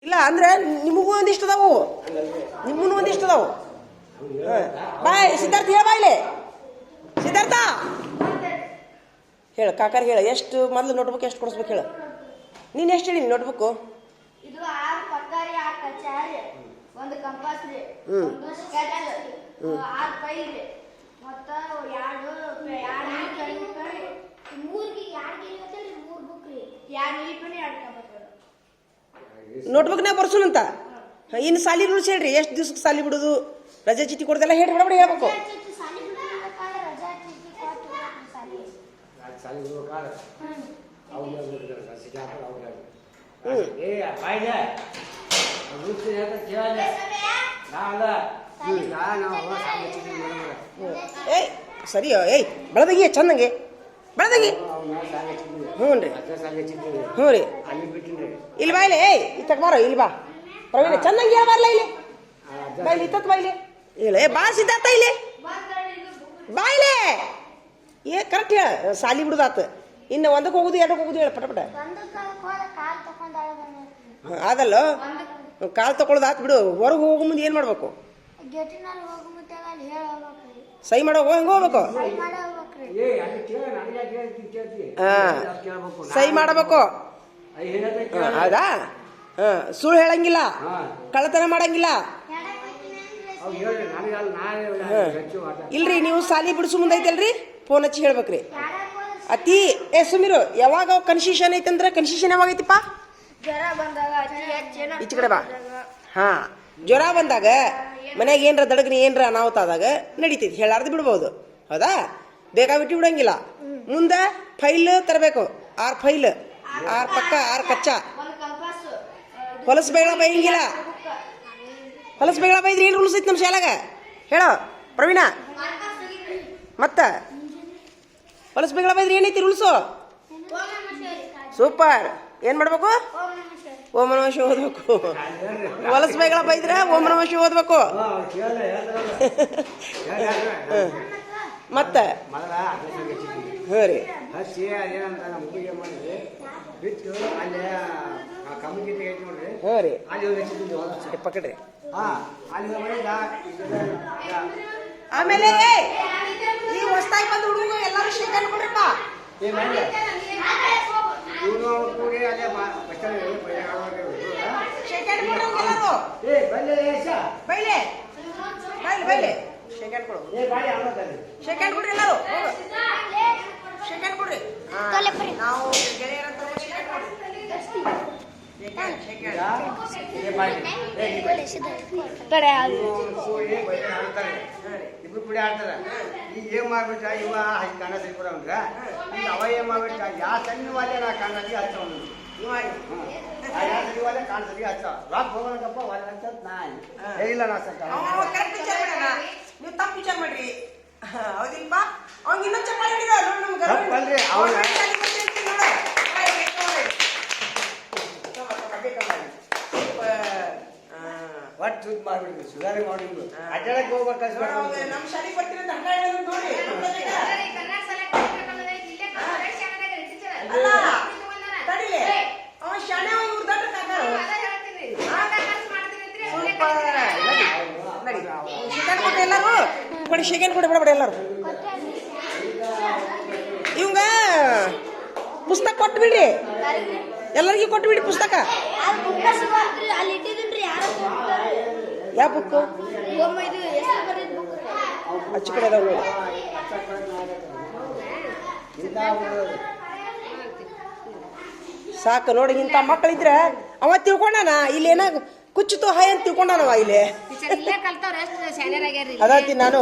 ಇಲ್ಲ ಅಂದ್ರೆ ನಿಮಗೂ ಒಂದಿಷ್ಟು ಅದಾವು, ನಿಮ್ಮೂ ಒಂದಿಷ್ಟು ಅದಾವು. ಬಾಯ್ ಸಿದ್ಧಾರ್ಥ ಹೇಳ ಬಾಯ್ಲೆ ಸಿದ್ಧಾರ್ಥ ಹೇಳ ಕಾಕಾರ್ ಹೇಳ ಎಷ್ಟು ಮೊದಲು ನೋಟ್ಬುಕ್ ಎಷ್ಟು ಕೊಡಿಸ್ಬೇಕು ಹೇಳ. ನೀನು ಎಷ್ಟು ಹೇಳಿ ನೋಟ್ಬುಕ್ಕು? ಇದು 6 ಪಕ್ಕಾರಿ 6 ಕಚಾರಿ ಒಂದು ಕಂಪಾಸ್ ರೀ ಒಂದು ಸ್ಕೆಚ್ 6 ಫೈಲ್ ರೀ ಮತ್ತೆ 2 ಮೂರ್ಗೆ 2 ಕೇಳಿದ್ರೆ 3 ಬುಕ್ ರೀ 2 ನೀಲಿಪಣಿ 2 ಕಂಪಾಸ್ ನೋಟ್ಬುಕ್ನಾಗ ಬರ್ಸೋಣಂತ. ಇನ್ನು ಸಾಲಿ ರೂಲ್ಸ್ ಹೇಳ್ರಿ, ಎಷ್ಟು ದಿವ್ಸಕ್ಕೆ ಸಾಲಿ ಬಿಡೋದು, ರಜೆ ಚೀಟಿ ಕೊಡ್ದೆಲ್ಲ ಹೇಳಿ ಬಿಡಬೇಡಿ ಹೇಳ್ಬೇಕು. ಏಯ್ ಸರಿಯೋ ಏಯ್ ಬೆಳದಗಿ ಚಂದಂಗೆ ಬೆಳದಗಿ. ಹ್ಞೂ ರೀ ಹ್ಞೂ ರೀ ಇಲ್ಲಿ ಬಾಯ್ಲೆ ಏಯ್ ಈ ತಗ್ಬಾರೋ ಇಲ್ಲಿ ಬಾ ಪ್ರವೀಣ ಚಂದಂಗೆ ಹೇಳ ಬಾರ್ಲ ಇಲ್ಲಿ ಬಾಯ್ಲಿ ಇತ್ತ ಬಾಯ್ಲಿ ಇಲ್ಲ ಏ ಬಾ ಸಿದ್ಧಾರ್ಥ ಇಲ್ಲಿ ಬಾಯ್ಲೆ ಏ ಕರೆಕ್ಟ್ ಹೇಳ ಸಾಲಿ ಬಿಡುದಾತ. ಇನ್ನು ಒಂದಕ್ಕೆ ಹೋಗುದು ಎರಡಕ್ಕೆ ಹೋಗುದು ಹೇಳ ಪಟ ಪಟ. ಅದಲ್ಲ ಕಾಲ್ ತಗೊಳ್ಳೋದು ಆತ್ ಬಿಡು. ಹೊರಗೆ ಹೋಗೋ ಮುಂದೆ ಏನು ಮಾಡ್ಬೇಕು? ಸೈ ಮಾಡೋ ಹೆಂಗೆ ಹೋಗ್ಬೇಕು? ಹಾಂ ಸೈ ಮಾಡಬೇಕು. ಹೌದಾ? ಹಾಂ ಸುಳ್ಳು ಹೇಳಂಗಿಲ್ಲ, ಕಳ್ಳತನ ಮಾಡಂಗಿಲ್ಲ. ಇಲ್ರಿ ನೀವು ಸಾಲಿ ಬಿಡಿಸು ಮುಂದೈತಲ್ರಿ ಫೋನ್ ಹಚ್ಚಿ ಹೇಳ್ಬೇಕ್ರಿ. ಅತಿ ಏ ಸುಮಿರು ಯಾವಾಗ ಕನ್ಸಿಷನ್ ಐತಂದ್ರೆ ಕನ್ಸಿಷನ್ ಯಾವಾಗ ಐತಿಪ್ಪ? ಈಚೆ ಕಡೆ ಬಾ. ಹಾಂ ಜ್ವರ ಬಂದಾಗ ಮನ್ಯಾಗ ಏನರ ದಡಗ್ನಿ ಏನರ ಅನಾಹುತ ಆದಾಗ ನಡೀತೈತಿ, ಹೇಳಾರ್ದು ಬಿಡ್ಬೋದು. ಹೌದಾ? ಬೇಕಾ ಬಿಟ್ಟು ಬಿಡಂಗಿಲ್ಲ. ಮುಂದೆ ಫೈಲ್ ತರಬೇಕು, 6 ಫೈಲ್ 6 ಪಕ್ಕ 6 ಕಚ್ಚಾ. ಹೊಲಸು ಬೇಡ ಬೈಯಂಗಿಲ್ಲ. ಹೊಲಸು ಬೇಡ ಬೈದ್ರಿ ಏನು ರೂಲ್ಸ್ ಐತಿ ನಮ್ಮ ಶಾಲಾಗ ಹೇಳೋ ಪ್ರವೀಣ? ಮತ್ತೆ ಹೊಲಸು ಬೇಡ ಬೈದ್ರಿ ಏನೈತಿ ರೂಲ್ಸು? ಸೂಪರ್. ಏನು ಮಾಡ್ಬೇಕು? ಓಂ ನಮಃ ಶಿವ ಓದ್ಬೇಕು. ಹೊಲಸು ಬೇಗ ಬೈದ್ರೆ ಓಂ ನಮಃ ಶಿವ ಓದ್ಬೇಕು. ಮತ್ತೆ ಹಾಂ ರೀ ಹಾಂ ರೀ ಪಕ್ಕಡ್ರಿ. ಆಮೇಲೆ ಈ ಹೊಸ್ತಾಗಿ ಬಂದು ಹುಡುಗ ಎಲ್ಲರೂ ಶೇಕ್ ಅನ್ಕೊಡ್ರಪ್ಪ. ಶೇಖಂಡ್ ಕೊಡ್ರಿ ಎಲ್ಲರೂ, ಶೇಖಂಡ್ ಕೊಡ್ರಿ. ನಾವು ಗೆಳೆಯರಂತ ಇಬ್ರು ಕುಡಿ ಆಡ್ತಾರ. ಈಗ ಏನ್ ಮಾಡ್ಬಿಟ್ಟ ಇವ ಕಣ್ಣ ಸರಿಪುರ ಅಂದ್ರ ಈಗ ಅವ ಏನ್ ಮಾಡ್ಬಿಟ್ಟ ಯಾ ಸಣ್ಣ ನಾ ಕಣ್ಣಲ್ಲಿ ಹಚ್ಚ ಕಾಣಿಸಲಿ ಹಚ್ಚ ರಾಕ್ ಹೋಗೋಣಪ್ಪ ಅಂತ ನಾ ಹೇಳಿಲ್ಲ. ನಾ ಸರ್ ನೀವು ತಪ್ಪು ವಿಚಾರ ಮಾಡ್ರಿ. ಹೌದಿಲ್ಪ ಅವ್ನಿಗೆ ಇನ್ನೊಂದು ಚಪ್ಪಾಳೆ ಹಿಡಿದ ತಪ್ಪಲ್ರಿ ಅವನ ಒಟ್ಟು ಸುದ್ ಮಾಡ್ಬಿಡ್ರಿ, ಸುಧಾರಣೆ ಮಾಡಿದ್ರು. ಅಡ್ಡಾಡಕ್ಕೆ ಹೋಗ್ಬೇಕು ನಮ್ಮ ಶಾಲೆಗೆ ಬರ್ತೀರಂತ ನೋಡಿ. ತಡಿಲೆ ಅವ ಶಾಣೆ ಇವ್ರು ದೊಡ್ಡ ಕಾಕಾರ. ಶೇಖಂಡ್ ಕೊಡ್ರಿ ಎಲ್ಲರೂ ಕೊಡಿ, ಶೇಖಂಡ್ ಕೊಡಿ ಬಿಡಬೇಡ ಎಲ್ಲರೂ. ಇವಂಗ ಪುಸ್ತಕ ಕೊಟ್ಟು ಬಿಡ್ರಿ, ಎಲ್ಲರಿಗೂ ಕೊಟ್ಟು ಬಿಡಿ ಪುಸ್ತಕ. ಯಾವ ಬುಕ್ಕು? ಅಚ್ಚು ಕಡೆ ಅದಾವ ನೋಡಿ. ಸಾಕು ನೋಡಿ. ಇಂಥ ಮಕ್ಕಳಿದ್ರೆ ಅವ ತಿಳ್ಕೊಂಡಾನ ಇಲ್ಲಿ ಏನ ಕುಚ್ಚಿತು ಹಾಯ್ ಅಂತ ತಿಳ್ಕೊಂಡಾನವ ಇಲ್ಲಿ. ಅದಾತಿ ನಾನು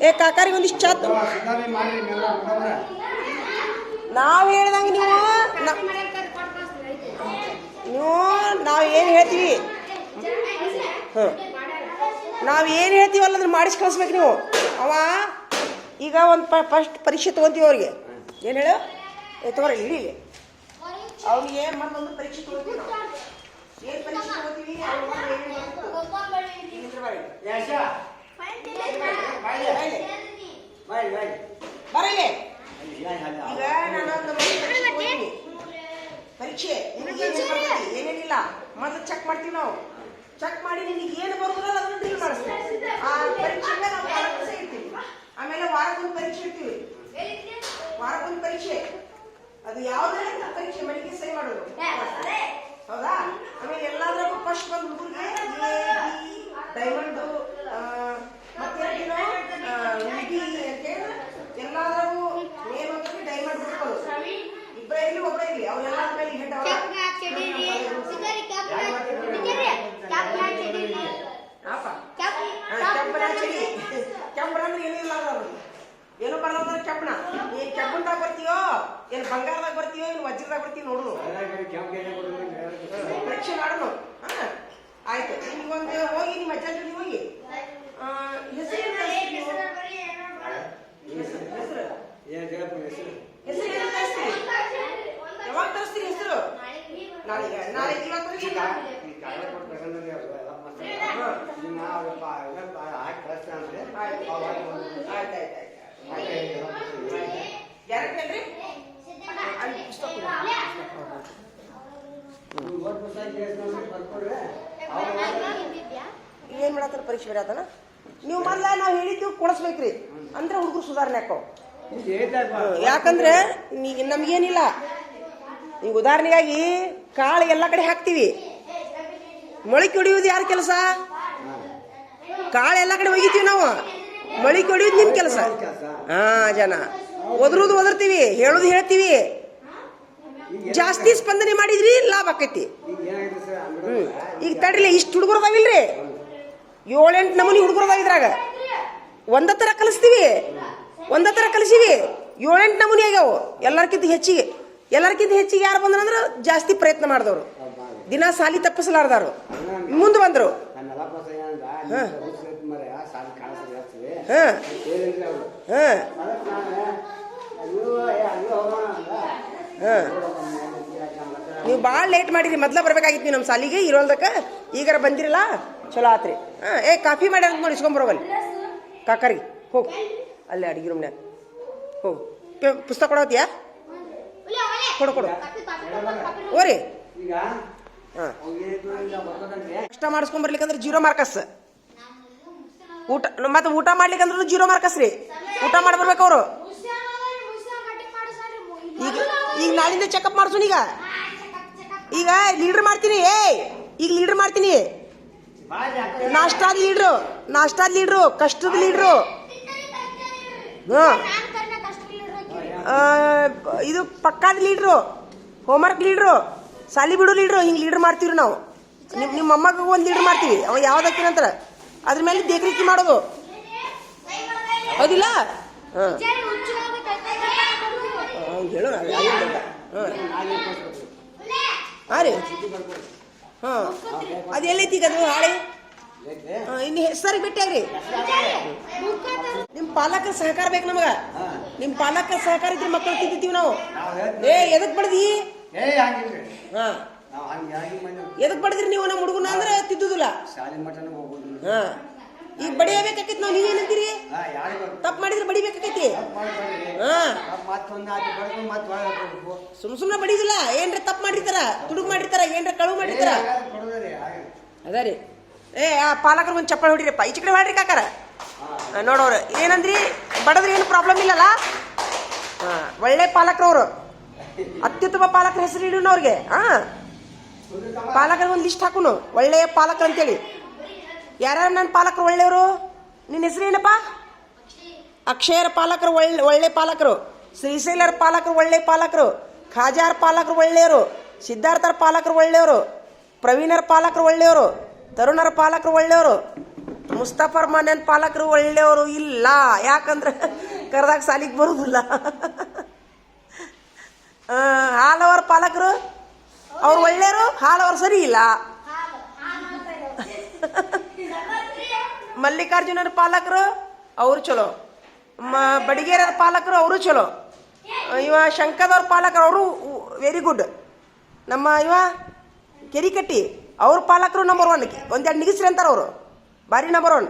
ಏ ಕಾಕಾರಿಗೆ ಒಂದಿಷ್ಟು ಚಾತ್ ನಾವು ಹೇಳ್ದಂಗೆ ನಾವು ಏನು ಹೇಳ್ತೀವಿ ನಾವು ಏನು ಹೇಳ್ತೀವಲ್ಲ ಅಂದ್ರೆ ಮಾಡಿಸಿ ಕಳಿಸ್ಬೇಕು ನೀವು. ಅವ ಈಗ ಒಂದು ಫಸ್ಟ್ ಪರೀಕ್ಷೆ ತೊಗೊತೀವಿ ಅವ್ರಿಗೆ. ಏನು ಹೇಳು? ತಗೋರಿ ಇಡೀಲಿ ಅವ್ರಿಗೆ ಏನು ಮಾಡ್ದಂದ್ರೆ ಪರೀಕ್ಷೆ ತೊಗೊತೀವಿ ನಾವು. ಏನ್ ಪರೀಕ್ಷೆ ತಗೋತೀವಿ ಅವ್ರು ಬಂದು ಏನೇನ್ ಮಾಡ್ತಿದ್ರು? ನಿಂತ್ರ ಬಾರಿ. ಯಶ ಬರಲಿ. ಈಗ ನಾನು ನಮ್ಮ ಪರೀಕ್ಷೆ ತಗೋತೀನಿ. ಪರೀಕ್ಷೆ ನಿನಗೆ ಏನೇನ್ ಬರ್ತೈತಿ ಏನೇನಿಲ್ಲ ಮೊದಲು ಚೆಕ್ ಮಾಡ್ತೀವಿ ನಾವು. ಚೆಕ್ ಮಾಡಿ ನಿನಗೆ ಏನು ಬರುದಿಲ್ಲ ಅದನ್ನ ಡೀಲ್ ಮಾಡಿಸ್ತೀವಿ. ಆ ಪರೀಕ್ಷೆಗೆ ನಾವು ವಾರಕ್ಕೆ ಇರ್ತೀವಿ. ಆಮೇಲೆ ವಾರಕ್ಕೊಂದು ಪರೀಕ್ಷೆ ಇರ್ತೀವಿ. ವಾರಕ್ಕೊಂದು ಪರೀಕ್ಷೆ ಅದು ಯಾವುದೇ ಪರೀಕ್ಷೆ ಮನೆಗೆ ಸಹಿ ಮಾಡೋದು ಹೌದಾ. ಆಮೇಲೆ ಎಲ್ಲಾದ್ರಾಗೂ ಫಸ್ಟ್ ಬಂದು ಹುಡುಗರಿಗೆ ಡೈಮಂಡು ಮತ್ತೇನು ಎಲ್ಲಾದ್ರಾಗೂ ಮೇನ್ ಹೋಗಿ ಡೈಮಂಡ್ ಬಿಡ್ಬೋದು. ಇಬ್ಬರೇ ಇರ್ಲಿ ಒಬ್ಬರೇ ಇರ್ಲಿ ಅವ್ರೆಲ್ಲ ಮೇಲೆ ಹೆಡ್ ಕೆಂಪಣ ಅಂದ್ರೆ ಏನೂ ಇಲ್ಲ ಅವ್ರು ಏನು ಬರಲ್ಲ. ಕೆಂಪಣ ಏನ್ ಕೆಂಪಣದಾಗ ಬರ್ತೀಯೋ ಏನ್ ಬಂಗಾರದಾಗ ಬರ್ತೀಯೋ ಏನ್ ವಜ್ರದಾಗ ಬರ್ತೀವಿ ನೋಡು. ಪರೀಕ್ಷೆ ಮಾಡೋಣ. ಆಯ್ತು ನಿಮ್ಗೊಂದು ಹೋಗಿ ನಿಮ್ಮ ಅಜ್ಜ ಹೋಗಿ ಹೆಸರು ಯಾವಾಗ ತರಿಸ್ತೀರಿ ಹೆಸರು? ನಾಳೆ ಇವಾಗ ಪರೀಕ್ಷೆ ಯಾರಕ್ಕೆ ಏನ್ ಮಾಡತ್ತಾರ ಪರೀಕ್ಷೆ ಬರತಾನ. ನೀವು ಮೊದಲ ನಾವು ಹೇಳಿದ್ದು ಕೊಡಿಸ್ಬೇಕ್ರಿ ಅಂದ್ರೆ ಹುಡುಗರು ಸುಧಾರಣೆ ಹಾಕೋ. ಯಾಕಂದ್ರೆ ನಮ್ಗೇನಿಲ್ಲ ಈಗ ಉದಾಹರಣೆಗಾಗಿ ಕಾಳು ಎಲ್ಲ ಕಡೆ ಹಾಕ್ತಿವಿ. ಮೊಳಕೆ ಹೊಡಿಯೋದು ಯಾರ ಕೆಲಸ? ಕಾಳು ಎಲ್ಲ ಕಡೆ ಒಗಿತೀವಿ ನಾವು. ಮೊಳಕೆ ಹೊಡಿಯೋದು ನಿಮ್ ಕೆಲಸ. ಜನ ಒದರ್ತೀವಿ, ಹೇಳೋದು ಹೇಳ್ತೀವಿ. ಜಾಸ್ತಿ ಸ್ಪಂದನೆ ಮಾಡಿದ್ರಿ ಲಾಭ ಆಕೈತಿ. ಈಗ ತಡ್ರಿ ಇಷ್ಟು ಹುಡುಗರದಾವಿಲ್ರಿ 7-8 ನಮೂನಿ ಹುಡುಗರದಾವಿದ್ರಾಗ ಒಂದ ತರ ಕಲಿಸ್ತೀವಿ. ಕಲಿಸಿವಿ 7-8 ನಮೂನಿ ಆಗ್ಯಾವ. ಎಲ್ಲರ್ಕಿಂತ ಹೆಚ್ಚಿಗೆ ಯಾರು ಬಂದ್ರಂದ್ರ ಜಾಸ್ತಿ ಪ್ರಯತ್ನ ಮಾಡಿದವ್ರು, ದಿನ ಸಾಲಿ ತಪ್ಪಿಸಲಾರ್ದಾರು ಮುಂದೆ ಬಂದ್ರು. ನೀವು ಭಾಳ ಲೇಟ್ ಮಾಡಿರಿ. ಮೊದ್ಲ ಬರ್ಬೇಕಾಗಿತ್ತು ನೀವು ನಮ್ಮ ಸಾಲಿಗೆ ಇರೋಲ್ದಕ್ಕ. ಈಗಾರ ಬಂದಿರಲ್ಲ ಚಲೋ ಆತ್ರಿ. ಕಾಫಿ ಮಾಡ್ಯಾರ ನೋಡಿ ಇಸ್ಕೊಂಬರೋವಲ್ಲಿ ಕಾಕರಿಗೆ ಹೋಗಿ ಅಲ್ಲೇ ಅಡಿಗೆ ರೂಮ್ನ್ಯಾಗ ಹೋಗು. ಪುಸ್ತಕ ಕೊಡೋತಿಯಾ? ಕೊಡು ಓರಿ. ಕಷ್ಟ ಮಾಡಿಸ್ಕೊಂಬರ್ಲಿಕ್ಕಂದ್ರೆ 0 ಮಾರ್ಕಸ್. ಮತ್ತೆ ಊಟ ಮಾಡ್ಲಿಕ್ಕಂದ್ರೂ 0 ಮಾರ್ಕಸ್ ರೀ. ಊಟ ಮಾಡಿ ಬರ್ಬೇಕು ಅವರು. ಈಗ ನಾಳಿಂದ ಚೆಕಪ್ ಮಾಡ್ಸೋಣ. ಈಗ ಲೀಡರ್ ಮಾಡ್ತೀನಿ. ಈಗ ಲೀಡರ್ ಮಾಡ್ತೀನಿ. ನಾಷ್ಟಾದ ಲೀಡ್ರು ಕಷ್ಟದ ಲೀಡ್ರು. ಇದು ಪಕ್ಕಾದ ಲೀಡ್ರು, ಹೋಮ್ವರ್ಕ್ ಲೀಡ್ರು, ಸಾಲಿ ಬಿಡು ಲೀಡ್ರು. ಹಿಂಗೆ ಲೀಡರ್ ಮಾಡ್ತೀವಿ ನಾವು. ನಿಮ್ಮ ಅಮ್ಮಗ ಒಂದು ಲೀಡರ್ ಮಾಡ್ತೀವಿ. ಅವ ಯಾವ್ದಾಕಿನಂತರ ಅದ್ರ ಮೇಲೆ ದೇಖ್ರಿಕೆ ಮಾಡೋದು ಹೌದಿಲ್ಲ? ಹೇಳು ಹಾಂ ರೀ. ಅದು ಎಲ್ಲೈತಿ ಅದು ಹಾಳೆ? ಇನ್ನು ಹೆಸರಿಗೆ ಬಿಟ್ಟಾಗ್ರಿ. ನಿಮ್ ಪಾಲಕರ ಸಹಕಾರ ಬೇಕು ನಮಗ. ನಿಮ್ ಪಾಲಕರ ಸಹಕಾರ ಇದ್ರೆ ಮಕ್ಕಳು ತಿಂತೀವಿ ನಾವು. ಎದಕ್ ಬಡ್ದಿ? ಎದಕ್ ಬಡದ್ರಿ ನೀವು ನಮ್ಮ ಹುಡುಗನ ಅಂದ್ರೆ ತಿದ್ದುದಿಲ್ಲ. ಈಗ ಬಡಿಯಬೇಕಾಕೈತಿ ನಾವು. ನೀವೇನಂತೀರಿ? ತಪ್ಪು ಮಾಡಿದ್ರೆ ಬಡಿಬೇಕಾಕೈತಿ. ಸುಮ್ನೆ ಬಡಿದಿಲ್ಲ. ಏನ್ರ ತಪ್ಪು ಮಾಡಿರ್ತಾರ, ತುಡುಗು ಮಾಡಿರ್ತಾರ, ಏನ್ರ ಕಳುವು ಮಾಡಿರ್ತಾರ. ಅದ ರೀ. ಆ ಪಾಲಕರು ಒಂದು ಚಪ್ಪಲ್ ಹೊಡಿರಪ್ಪ. ಈಚೆ ಕಡೆ ಮಾಡ್ರಿ ಕಾಕಾರ. ನೋಡೋರು ಏನಂದ್ರಿ? ಬಡದ್ರಿ ಏನು ಪ್ರಾಬ್ಲಮ್ ಇಲ್ಲಲ್ಲ. ಒಳ್ಳೆ ಪಾಲಕರವ್ರು, ಅತ್ಯುತ್ತಮ ಪಾಲಕರ ಹೆಸರು ಇಡೋಣ ಅವ್ರಿಗೆ. ಪಾಲಕರಿಗೆ ಒಂದು ಲಿಸ್ಟ್ ಹಾಕೋನು ಒಳ್ಳೆಯ ಪಾಲಕರು ಅಂತೇಳಿ. ಯಾರ್ಯಾರು ನನ್ನ ಪಾಲಕರು ಒಳ್ಳೆಯವರು? ನಿನ್ನ ಹೆಸರೇನಪ್ಪ? ಅಕ್ಷಯರ ಪಾಲಕರು ಒಳ್ಳೆ ಪಾಲಕರು, ಶ್ರೀಶೈಲರ ಪಾಲಕರು ಒಳ್ಳೆ ಪಾಲಕರು, ಖಾಜಾರ್ ಪಾಲಕರು ಒಳ್ಳೆಯವರು, ಸಿದ್ಧಾರ್ಥರ ಪಾಲಕರು ಒಳ್ಳೆಯವರು, ಪ್ರವೀಣರ ಪಾಲಕರು ಒಳ್ಳೆಯವರು, ತರುಣರ ಪಾಲಕರು ಒಳ್ಳೆಯವರು, ಮುಸ್ತಫರ್ ಮನೆಯ ಪಾಲಕರು ಒಳ್ಳೆಯವರು ಇಲ್ಲ. ಯಾಕಂದ್ರೆ ಕರೆದಾಗ ಸಾಲಿಗೆ ಬರುದಿಲ್ಲ. ಹಾಲವರ ಪಾಲಕರು ಅವ್ರು ಒಳ್ಳೆಯವರು, ಹಾಲವರು ಸರಿ ಇಲ್ಲ. ಮಲ್ಲಿಕಾರ್ಜುನರ ಪಾಲಕರು ಅವರು ಚಲೋ, ಬಡಿಗೇರರ ಪಾಲಕರು ಅವರು ಚಲೋ, ಇವ ಶಂಕದವ್ರ ಪಾಲಕರು ಅವರು ವೆರಿ ಗುಡ್. ನಮ್ಮ ಇವ ಕೆರಿಕಟ್ಟಿ ಅವ್ರ ಪಾಲಕರು ನಂಬರ್ 1 ಒಂದೆರಡು ನಿಗಿಸ್ರಿ ಅಂತಾರೆ ಅವರು ಭಾರಿ ನಂಬರ್ 1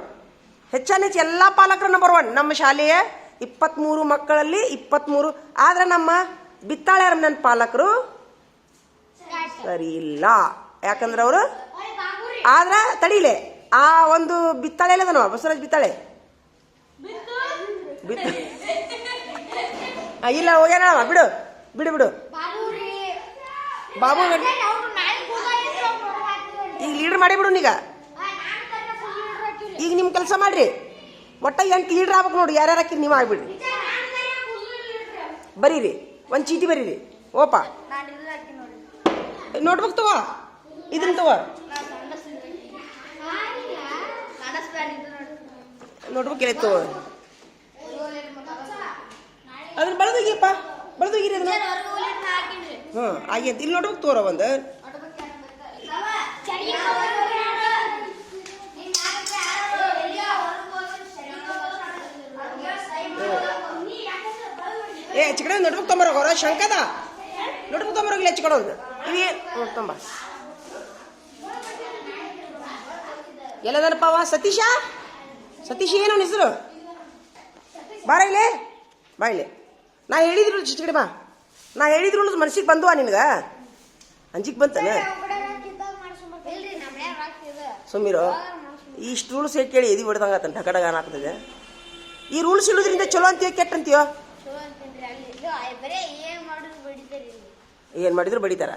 ಹೆಚ್ಚಾನೆಚ್ಚು ಎಲ್ಲ ಪಾಲಕರು ನಂಬರ್ 1 ನಮ್ಮ ಶಾಲೆಯ 23 ಮಕ್ಕಳಲ್ಲಿ 23 ಆದ್ರೆ ನಮ್ಮ ಬಿತ್ತಾಳೆ ನನ್ನ ಪಾಲಕರು ಸರಿ ಇಲ್ಲ ಯಾಕಂದ್ರೆ ಅವರು ಆದ್ರೆ ತಡೀಲೆ ಆ ಒಂದು ಬಿತ್ತಾಳೆ ಇಲ್ಲದನವ ಬಸವರಾಜ್ ಬಿತ್ತಾಳೆ ಇಲ್ಲ ಹೋಗ್ಯಾನ ಬಿಡು ಬಿಡು ಬಿಡು ಬಾಬು ಈಗ ಲೀಡರ್ ಮಾಡಿ ಬಿಡು ಈಗ ನಿಮ್ಮ ಕೆಲಸ ಮಾಡ್ರಿ ಒಟ್ಟ 8 ಲೀಡರ್ ಆಗ್ಬೇಕು ನೋಡಿ ಯಾರ್ಯಾರು ಹಾಕಿ ನೀವು ಆಗ್ಬಿಡ್ರಿ ಬರೀರಿ ಒಂದು ಚೀಟಿ ಬರೀರಿ ಓಪ ನೋಟ್ಬುಕ್ ತಗೋ ಇದನ್ನ ತಗೋ ನೋಟ್ಬುಕ್ ಎಲ್ಲ ತಗೋ ಅದನ್ನ ಬೆಳೆದೋಗಿಯಪ್ಪ ಬೆಳೆದೋಗಿರಿ ಅದನ್ನ ಹಾಗೆ ಅಂತ ಇಲ್ಲಿ ನೋಟ್ಬುಕ್ ತಗೋರ ಒಂದು ಏ ಚಿಕಡೆ ನೋಟ್ಬುಕ್ ತೊಂಬರೋರ ಶಂಕದ ನೋಟ್ಬುಕ್ ತೊಂಬರೋಗಿಲ್ಲ ಚಿಕಡೋದು ಇವೇ ತೊಂಬ ಎಲ್ಲದನಪ್ಪ ಅವ ಸತೀಶ ಏನು ಅವನ ಹೆಸರು ಬಾರ ಇಲ್ಲೇ ಬಾ ಇಲ್ಲೇ ನಾ ಹೇಳಿದ್ರು ಚಿಕಡೆ ಬಾ ನಾ ಹೇಳಿದ್ರು ಮನ್ಸಿಗೆ ಬಂದುವ ನಿನ್ಗ ಅಂಜಿಕ್ ಬಂತಾನೆ ಸುಮ್ಮೀರು ಇಷ್ಟು ರೂಲ್ಸ್ ಹೇಳಿ ಕೇಳಿ ಎದಿ ಹೊಡೆದಂಗ ಢಕಡಗಾನ ಆಗ್ತದೆ ಈ ರೂಲ್ಸ್ ಇಡೋದ್ರಿಂದ ಚಲೋ ಅಂತೀವ ಕೆಟ್ಟ ಅಂತೀವ ಏನ್ ಮಾಡಿದ್ರು ಬಡಿತಾರ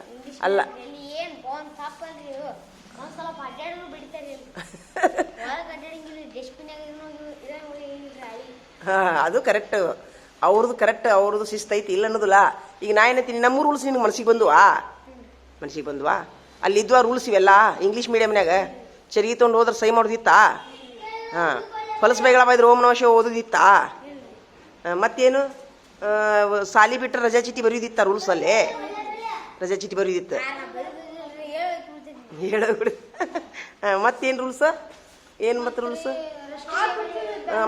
ಅಲ್ಲ ಹಾ ಅದು ಕರೆಕ್ಟ್ ಅವ್ರದ್ದು ಶಿಸ್ತು ಐತಿ ಇಲ್ಲ ಅನ್ನೋದಿಲ್ಲ ಈಗ ನಾ ಏನೈತೀನಿ ನಮ್ಮ ರೂಲ್ಸ್ ನಿನ್ಗೆ ಮನ್ಸಿಗೆ ಬಂದ್ವಾ ಅಲ್ಲಿ ಇದ್ವಾ ರೂಲ್ಸ್ ಇವೆಲ್ಲ ಇಂಗ್ಲೀಷ್ ಮೀಡಿಯಮ್ನಾಗ ಚರಿಗೆ ತೊಗೊಂಡು ಹೋದ್ರೆ ಸೈ ಮಾಡೋದಿತ್ತಾ ಹಾಂ ಹೊಲಸು ಬೈಗಳ ಬೈದ್ರೆ ಓಂ ನಮಃ ಶಿವಾಯ ಓದೋದಿತ್ತಾ ಮತ್ತೇನು ಸಾಲಿ ಬಿಟ್ಟರೆ ರಜಾ ಚೀಟಿ ಬರೆಯೋದಿತ್ತ ರೂಲ್ಸಲ್ಲೇ ರಜಾ ಚೀಟಿ ಬರೆಯೋದಿತ್ತು ಹೇಳೋಬಿಡು ಮತ್ತೇನು ರೂಲ್ಸ್ ಏನು ಮತ್ತೆ ರೂಲ್ಸ್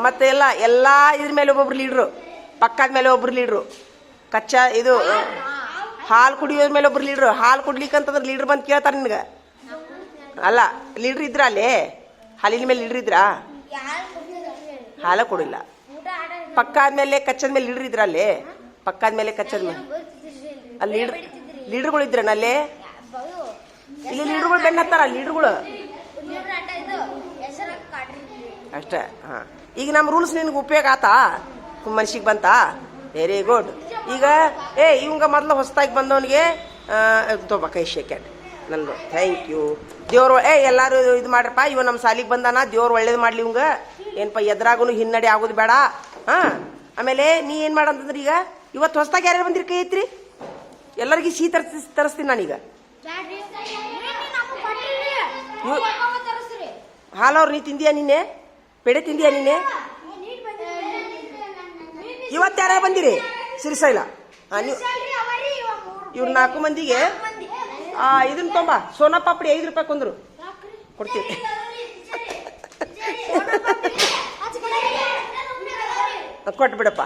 ಮತ್ತೆ ಎಲ್ಲ ಇದ್ರ ಮೇಲೆ ಒಬ್ಬೊಬ್ರು ಲೀಡ್ರು ಪಕ್ಕದ ಮೇಲೆ ಒಬ್ರು ಲೀಡ್ರು ಕಚ್ಚಾ ಇದು ಹಾಲು ಕುಡಿಯೋದ್ರ ಮೇಲೆ ಒಬ್ರು ಲೀಡ್ರು ಹಾಲು ಕುಡ್ಲಿಕ್ಕಂತಂದ್ರೆ ಲೀಡ್ರ್ ಬಂದು ಕೇಳ್ತಾರೆ ನಿನ್ಗೆ ಅಲ್ಲ ಲೀಡ್ರ್ ಇದ್ರ ಅಲ್ಲಿ ಹಾಲಿನ ಮೇಲೆ ಲೀಡ್ರ್ ಇದ್ರಾ ಹಾಲ ಕೊಡಿಲ್ಲ ಪಕ್ಕದ ಮೇಲೆ ಕಚ್ಚದ ಮೇಲೆ ಲೀಡ್ರ್ ಇದ್ರ ಅಲ್ಲಿ ಪಕ್ಕದ ಮೇಲೆ ಕಚ್ಚದ ಮೇಲೆ ಅಲ್ಲಿ ಲೀಡ್ರ್ಗಳು ಇದ್ರನ ಅಲ್ಲಿ ಇಲ್ಲಿ ಲೀಡ್ರ್ಗಳು ಬೆನ್ನ ಹತ್ತಾರ ಲೀಡ್ರ್ಗಳು ಅಷ್ಟೇ ಹಾಂ ಈಗ ನಮ್ಮ ರೂಲ್ಸ್ ನಿನ್ಗೆ ಉಪಯೋಗ ಆತಾ ಮನ್ಸಿಗೆ ಬಂತಾ ವೆರಿ ಗುಡ್ ಈಗ ಇವಂಗ ಮೊದಲು ಹೊಸದಾಗಿ ಬಂದವನಿಗೆ ತೊಬ ಕೈ ಶೇಕ್ಯಾಟ್ ನಂದು ಥ್ಯಾಂಕ್ ಯು ದೇವ್ರು ಎಲ್ಲರೂ ಇದು ಮಾಡ್ರಪ್ಪ ಇವ ನಮ್ಮ ಸಾಲಿಗೆ ಬಂದಾನ ದೇವ್ರು ಒಳ್ಳೇದು ಮಾಡ್ಲಿ ಇವಂಗ ಏನಪ್ಪ ಎದ್ರಾಗೂ ಹಿನ್ನಡೆ ಆಗೋದು ಬೇಡ ಹಾಂ ಆಮೇಲೆ ನೀ ಏನು ಮಾಡಂತಂದ್ರೆ ಈಗ ಇವತ್ತು ಹೊಸದಾಗಿ ಯಾರ್ಯಾರು ಬಂದಿರಿ ಕೈ ಐತ್ರಿ ಎಲ್ಲರಿಗೂ ಸಿಹಿ ತರಿಸ್ತೀನಿ ನಾನೀಗ ಹಾಲವ್ರು ನೀ ತಿಂದಿಯಾ ನಿನ್ನೆ ಪೆಡೆ ತಿಂದಿಯಾ ನಿನ್ನೆ ಇವತ್ತು ಯಾರ್ಯಾರು ಬಂದಿರಿ ಸಿರಿಸೈಲ ನೀವು ಇವ್ರು 4 ಮಂದಿಗೆ ಇದನ್ನ ತೊಂಬ ಸೋನಾ ಪಾಪಡಿ 5 ರೂಪಾಯಿ ಕೊಂದ್ರು ಕೊಡ್ತೀವಿ ಕೊಟ್ಟು ಬಿಡಪ್ಪ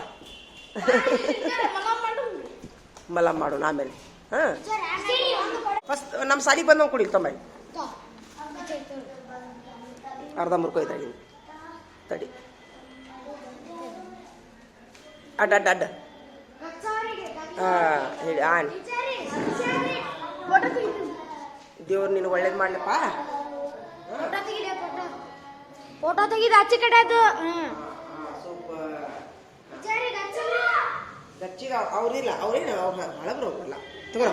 ಮಲ ಮಾಡೋಣ ಆಮೇಲೆ ಹಾಂ ಫಸ್ಟ್ ನಮ್ಮ ಸಾಲಿಗೆ ಬಂದವ್ ಕುಡಿ ತೊಂಬ ಅರ್ಧ ಮುರ್ಕೊಯ್ತಾಗಿನಿ ತಡಿ ಅಡ್ಡ ಹಾಂ ಹೇಳಿ ಆನ್ ದೇವ್ರು ನೀನು ಒಳ್ಳೇದು ಮಾಡ್ಲಪ್ಪ ಫೋಟೋ ತೆಗಿದ ಆಚೆ ಕಡೆ ಅದು ಗಚ್ಚಿಗೆ ಅವ್ರಿಲ್ಲ ಅವ್ರೇನು ಅವ್ರು ಹಳಬ್ರು ಅವ್ರಲ್ಲ ತಗೋ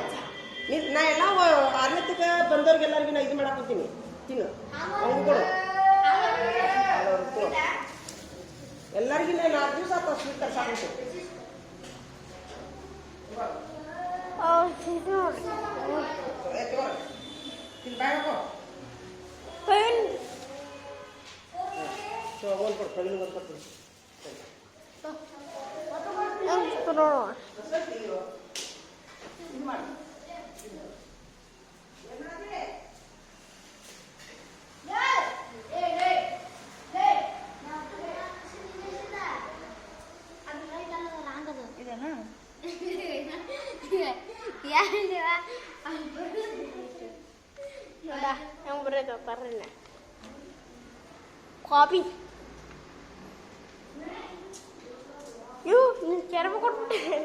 ನಾ ಎಲ್ಲ 6ನೇತಕ್ಕೆ ಬಂದವ್ರಿಗೆಲ್ಲರಿಗೂ ನಾ ಇದು ಮಾಡಾಕೊತೀನಿ ತಿನ್ನು ಅವ್ನು ಕೊಡು ಎಲ್ಲರಿಗೂ 4 ದಿವಸ ಆತ ಸ್ವೀಟ್ ತರ್ಸಾಕಂತು ತಿನ್ ಬ್ಯಾಗ ಒಂದು ಕೊಡು ಕಡಿಮೆ ಒಂದು ಕೊಡ್ತೀನಿ ನೋಡ ಕೊಡ್ಬೇಕು ಬರ್ರನ್ನ ಕಾಪಿ ಇವು ನಿನ್ ಕೆರಮ ಕೊಟ್ಬಿಟ್ಟೆ